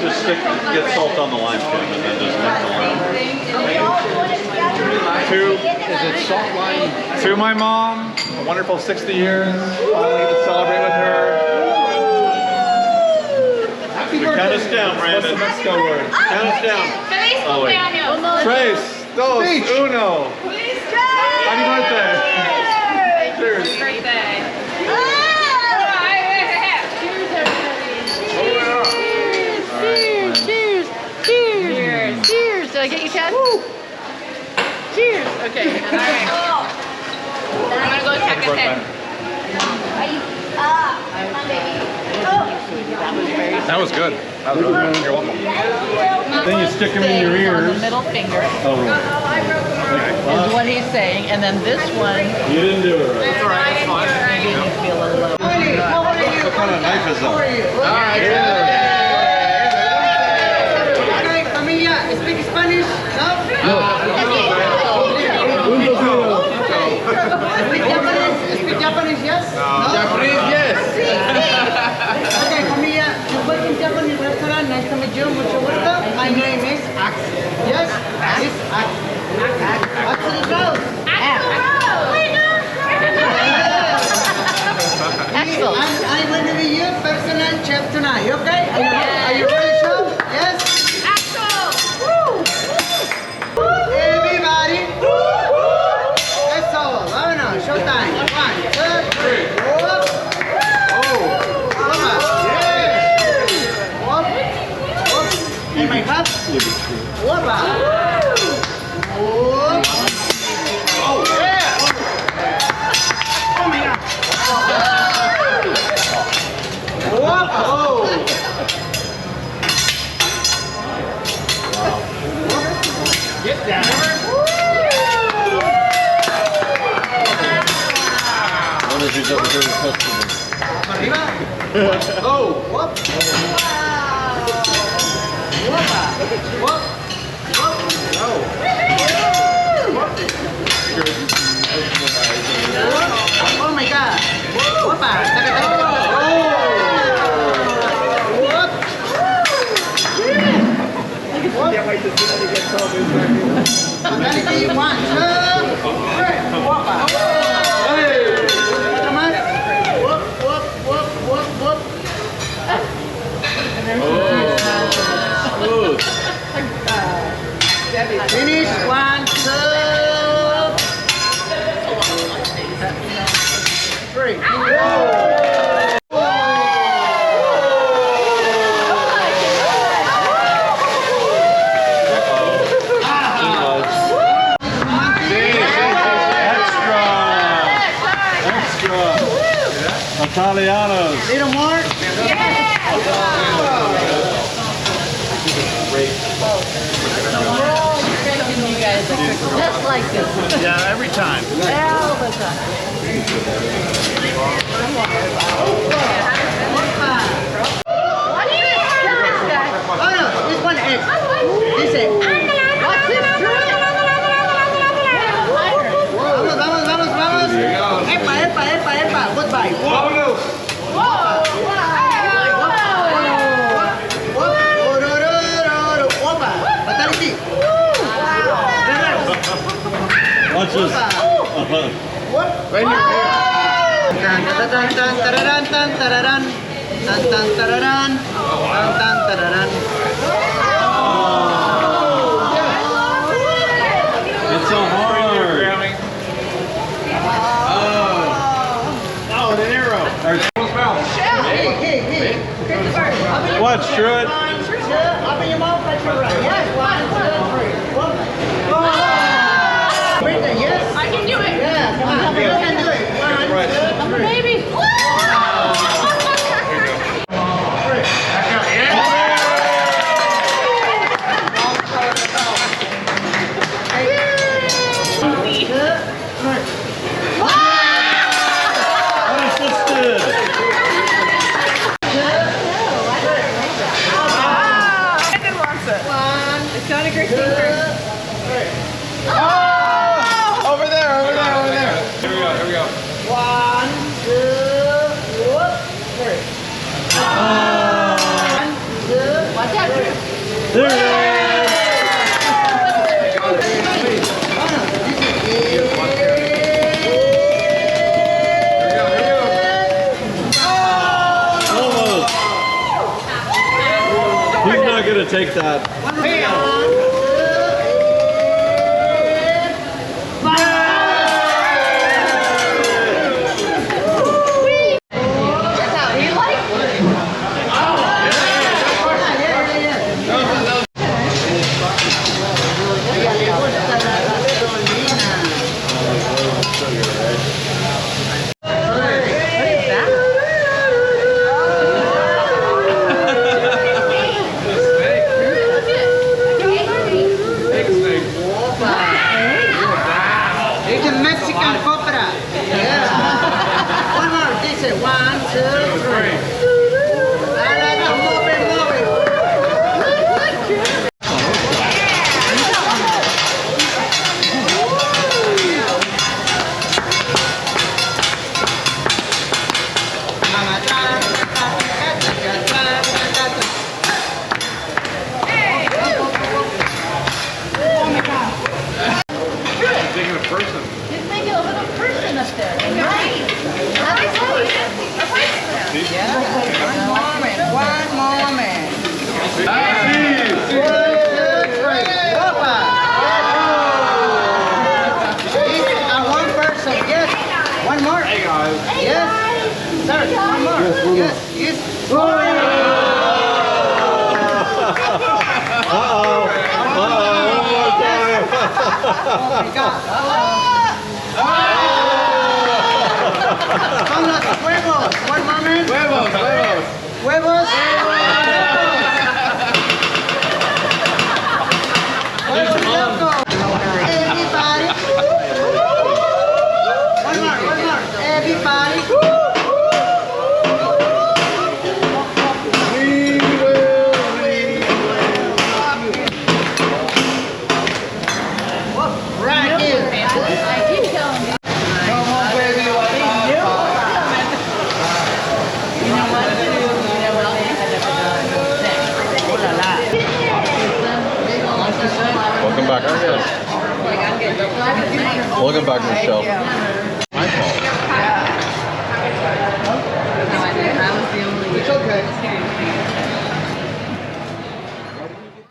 Just get salt on the lime, Kim, and then just mix the lime. Is it salt lime? To my mom, a wonderful 60 years. Finally get to celebrate with her. Happy Count birthday. us down, Brandon. What's the Mexico word? Count us down. Oh, wait. Tres, dos, uno. Happy birthday. Cheers. Birthday. Cheers. Cheers. Did I get you 10? Cheers. Okay. All right. I'm gonna go check this in. That was good. That was really good. You're welcome. Then you stick them in your On the ears. middle finger Oh, really? is what he's saying, and then this one. You didn't do it right. That's all right. That's fine. Maybe you feel a little low. What kind of knife is that? Okay, familia, speak Spanish? No? Speak Japanese, yes? No? Japanese, yes. Okay, familia, you work in Japanese restaurant, nice to meet you, mucho gusto. My name is Axel. Yes? It's Axel. Axel Rose. Axel. I'm going to be your personal chef tonight, okay? Are you ready, chef? Yes? Everybody. That's all. Vámonos, showtime. 1, 2, 3. Whoop. Come on. Yeah. Whoop. Whoop. In my cup. Whoop. Whoop. Oh, yeah. Oh, my God. Whoop. Oh. Get down. One of these other dirty customers. Arriba. Oh. Whoop. Whoop. Whoop. Oh. Oh my God. Whoop. Can't wait to see when he gets home. Ready? 1, 2, 3. Whoop. Come on. Whoop, whoop, whoop, whoop, whoop. Finish. 1, 2, 3. Italianos. Little more. You guys are just like this. Yeah, every time. All the time. Oh no, this one egg. This egg. What's this? Vamos. Epa. Goodbye. Opa. Fatality. Watch this. Right here. Tan tan tan tararan tan tararan. Tan tan tararan. Tan tan tararan. It's so hard. Oh, an arrow. Hey. What, screw it? Up in your mouth, press your right. Yes, 1, 2, 3. Whoop. Wait there, yes? I can do it. Yeah, come on. You can do it. 1, 2, 3. Baby. Unassisted. It's not a great thing for Over there. Here we go. 1, 2, whoop, 3. 1, 2, Watch out, gonna take that. That's how he likes it. It's a Mexican copra. Yeah. One more. This is 1, 2, 3. Move it. Taking a person. He's making a little person up there. Right. That's One moment. One person. Yes. One more. Hey guys. Yes. Sir, one more. Yes. Yes. Oh my God. Son los huevos. One moment. Huevos. Huevos. Huevos locos. Everybody. One more. Everybody. Right here. I keep telling you. Welcome back, Michelle. Welcome back, Michelle. My fault.